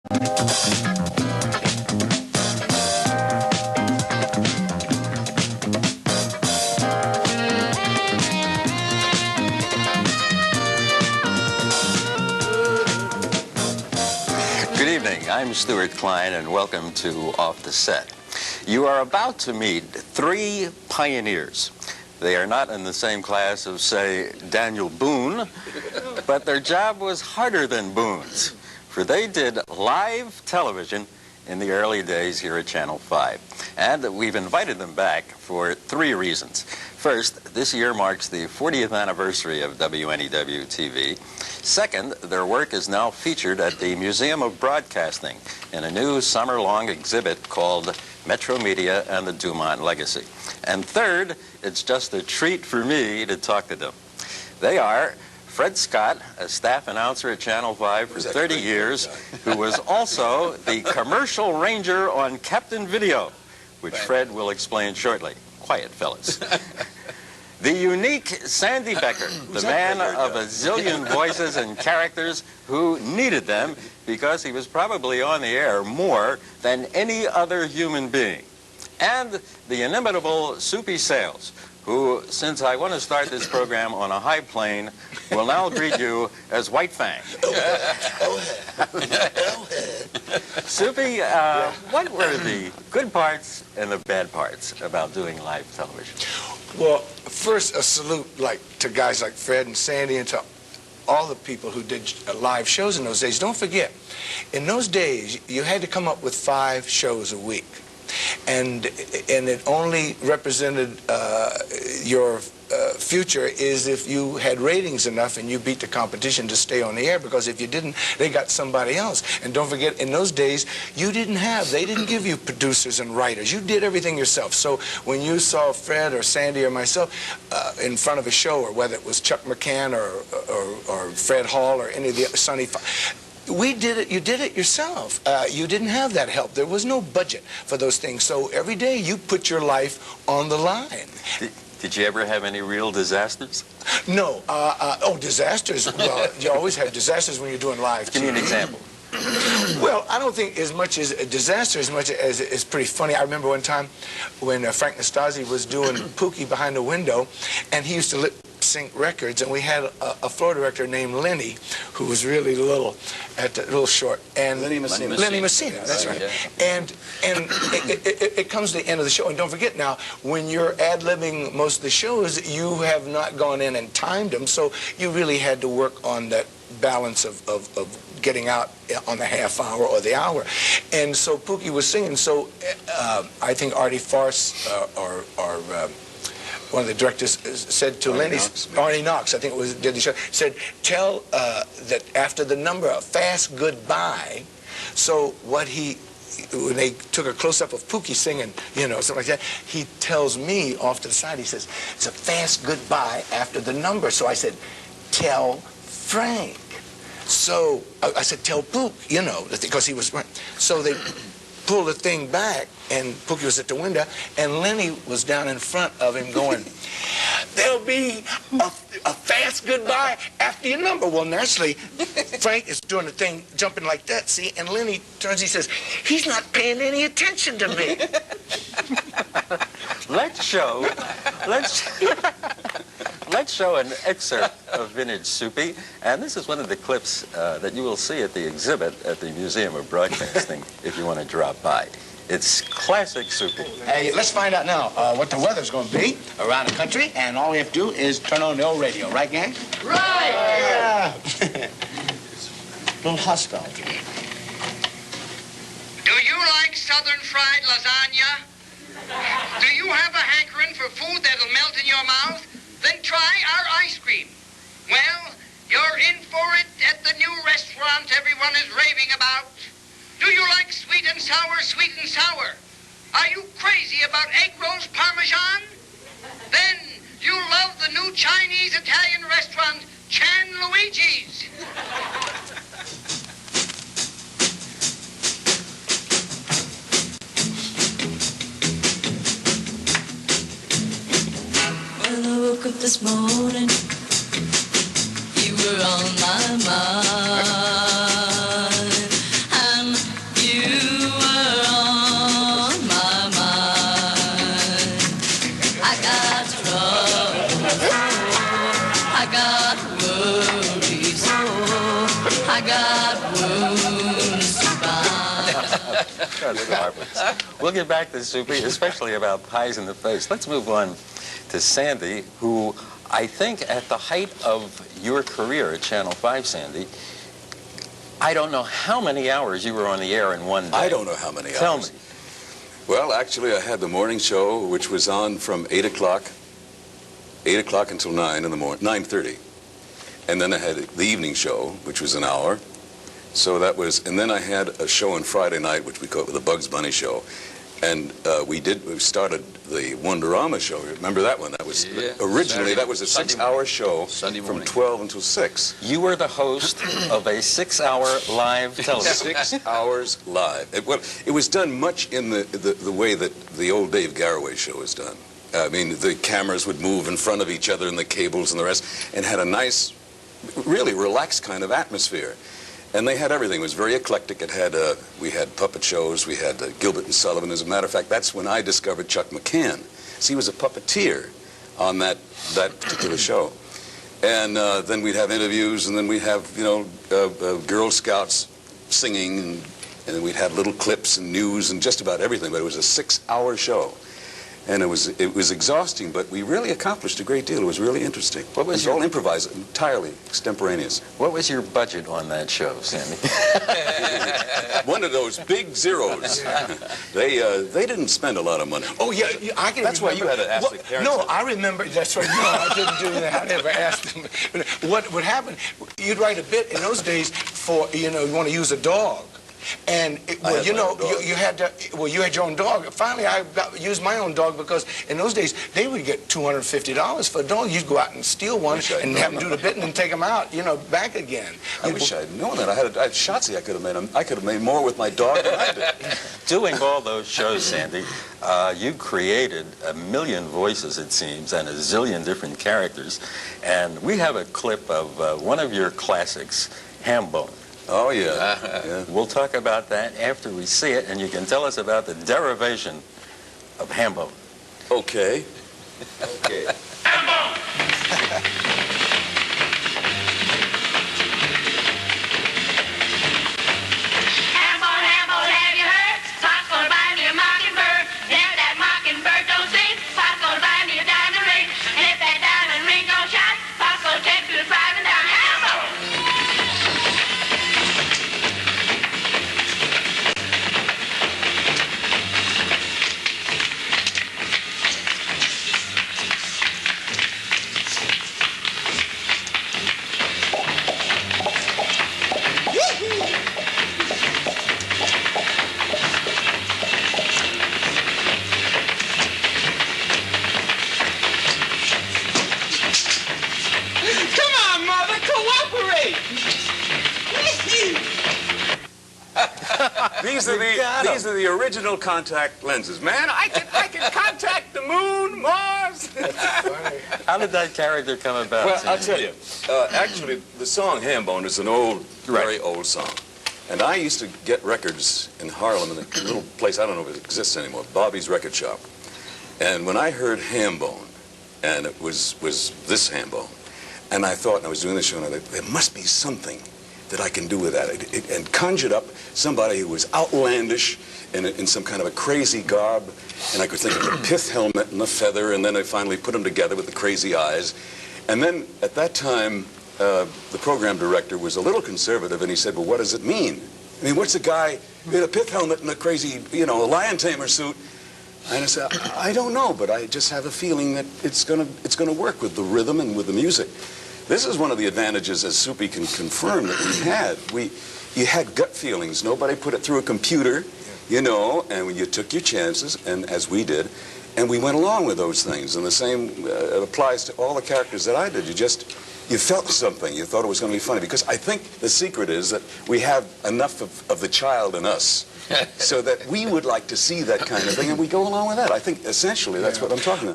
Good evening, I'm Stewart Klein, and welcome to Off the Set. You are about to meet three pioneers. They are not in the same class of, say, Daniel Boone, but their job was harder than Boone's, for they did live television in the early days here at Channel 5. And we've invited them back for three reasons. First, this year marks the 40th anniversary of WNEW-TV. Second, their work is now featured at the Museum of Broadcasting in a new summer-long exhibit called Metro Media and the Dumont Legacy. And third, it's just a treat for me to talk to them. They are Fred Scott, a staff announcer at Channel 5 for 30 years, who was also the commercial ranger on Captain Video, which Fred will explain shortly. Quiet, fellas. The unique Sandy Becker, the man of a zillion voices and characters who needed them because he was probably on the air more than any other human being. And the inimitable Soupy Sales, who, since I want to start this program on a high plane, will now greet you as White Fang. Soupy, what were the good parts and the bad parts about doing live television? Well, first, a salute to guys like Fred and Sandy and to all the people who did live shows in those days. Don't forget, in those days, you had to come up with 5 shows a week. And it only represented your future is if you had ratings enough and you beat the competition to stay on the air, because if you didn't, they got somebody else. And don't forget, in those days, they didn't give you producers and writers. You did everything yourself. So when you saw Fred or Sandy or myself in front of a show, or whether it was Chuck McCann or Fred Hall or any of the Sonny, we did it. You did it yourself. You didn't have that help. There was no budget for those things. So every day you put your life on the line. Did you ever have any real disasters? No. Disasters? Well, you always have disasters when you're doing live. Give me an example. Well, I don't think as much as a disaster as much as it's pretty funny. I remember one time when Frank Nastasi was doing Pookie Behind the Window, and he used to lip-sync records, and we had a floor director named Lenny, who was really little short. And Lenny Messina. Lenny Messina, that's right. Yeah. And it comes to the end of the show, and don't forget now, when you're ad-libbing most of the shows, you have not gone in and timed them, so you really had to work on that balance of getting out on the half hour or the hour. And so Pookie was singing, so I think Artie Farce or one of the directors said to Lenny, Arnie Knox, I think it was, did the show, said, tell that after the number, a fast goodbye. So when they took a close-up of Pookie singing, something like that, he tells me off to the side, he says, it's a fast goodbye after the number. So I said, tell Frank. So I said, tell Pook, because he was right. So they pulled the thing back, and Pookie was at the window, and Lenny was down in front of him going, there'll be a fast goodbye after your number. Well, naturally, Frank is doing the thing, jumping like that, see, and Lenny turns, he says, he's not paying any attention to me. Let's show an excerpt of vintage Soupy, and this is one of the clips that you will see at the exhibit at the Museum of Broadcasting if you want to drop by. It's classic Soupy. Hey, let's find out now what the weather's going to be around the country, and all we have to do is turn on the old radio, right, gang? Right! Yeah. A little hostile. Do you like southern fried lasagna? Do you have a hankering for food that'll melt in your mouth? Then try our ice cream. Well, you're in for it at the new restaurant everyone is raving about. Do you like sweet and sour, sweet and sour? Are you crazy about egg roast parmesan? Then you'll love the new Chinese Italian restaurant, Chan Luigi's. When I woke up this morning, you were on my mind. And That's marvelous. We'll get back to Soupy, especially about pies in the face. Let's move on to Sandy, who I think at the height of your career at Channel 5, Sandy, I don't know how many hours you were on the air in one day. I don't know how many Tell hours. me. Well, actually, I had the morning show, which was on from 8 o'clock until 9 in the morning, 9:30. And then I had the evening show, which was an hour. So that was, and then I had a show on Friday night, which we called the Bugs Bunny Show. And we started the Wonderama show. Remember that one? That was originally, that was a 6-hour show from 12 until 6. You were the host of a 6-hour live television. 6 hours live. It was done much in the way that the old Dave Garroway show was done. I mean, the cameras would move in front of each other and the cables and the rest, and had a nice, really relaxed kind of atmosphere. And they had everything. It was very eclectic. It had we had puppet shows. We had Gilbert and Sullivan. As a matter of fact, that's when I discovered Chuck McCann. See, he was a puppeteer on that particular show. And then we'd have interviews, and then we'd have, you know, Girl Scouts singing, and then we'd have little clips and news and just about everything. But it was a 6-hour show. And it was exhausting, but we really accomplished a great deal. It was really interesting. What was all improvised, entirely extemporaneous. What was your budget on that show, Sandy? One of those big zeros. They didn't spend a lot of money. Oh, yeah, I can That's remember. why you had to ask the parents. No, I remember. That's right. No, I didn't do that. I never asked them. What would happen, you'd write a bit in those days for, you know, you want to use a dog. And, well, you know, you had your own dog. Finally, I used my own dog because in those days, they would get $250 for a dog. You'd go out and steal one and have them do the bit and then take them out, you know, back again. I wish I had known that. I had Shotzi. I could have made more with my dog than I did. Doing all those shows, Sandy, you created a million voices, it seems, and a zillion different characters. And we have a clip of one of your classics, Hambone. Oh, yeah. Yeah. We'll talk about that after we see it, and you can tell us about the derivation of Hambone. Okay. Okay. These are the original contact lenses. Man, I can contact the moon, Mars. How did that character come about? Well, I'll tell you. Actually, the song Hambone is an old, very old song. And I used to get records in Harlem in a little place, I don't know if it exists anymore, Bobby's Record Shop. And when I heard Hambone, and it was this Hambone, and I thought, and I was doing the show, and I thought, there must be something that I can do with that. And conjured up somebody who was outlandish in some kind of a crazy garb. And I could think of the pith helmet and the feather, and then I finally put them together with the crazy eyes. And then at that time, the program director was a little conservative, and he said, well, what does it mean? I mean, what's a guy with a pith helmet and a crazy, you know, a lion tamer suit? And I said, I don't know, but I just have a feeling that it's gonna work with the rhythm and with the music. This is one of the advantages, as Soupy can confirm, that we had. You had gut feelings. Nobody put it through a computer, you know, and you took your chances, and as we did, and we went along with those things. And the same applies to all the characters that I did. You felt something. You thought it was going to be funny. Because I think the secret is that we have enough of the child in us so that we would like to see that kind of thing, and we go along with that. I think essentially that's what I'm talking about.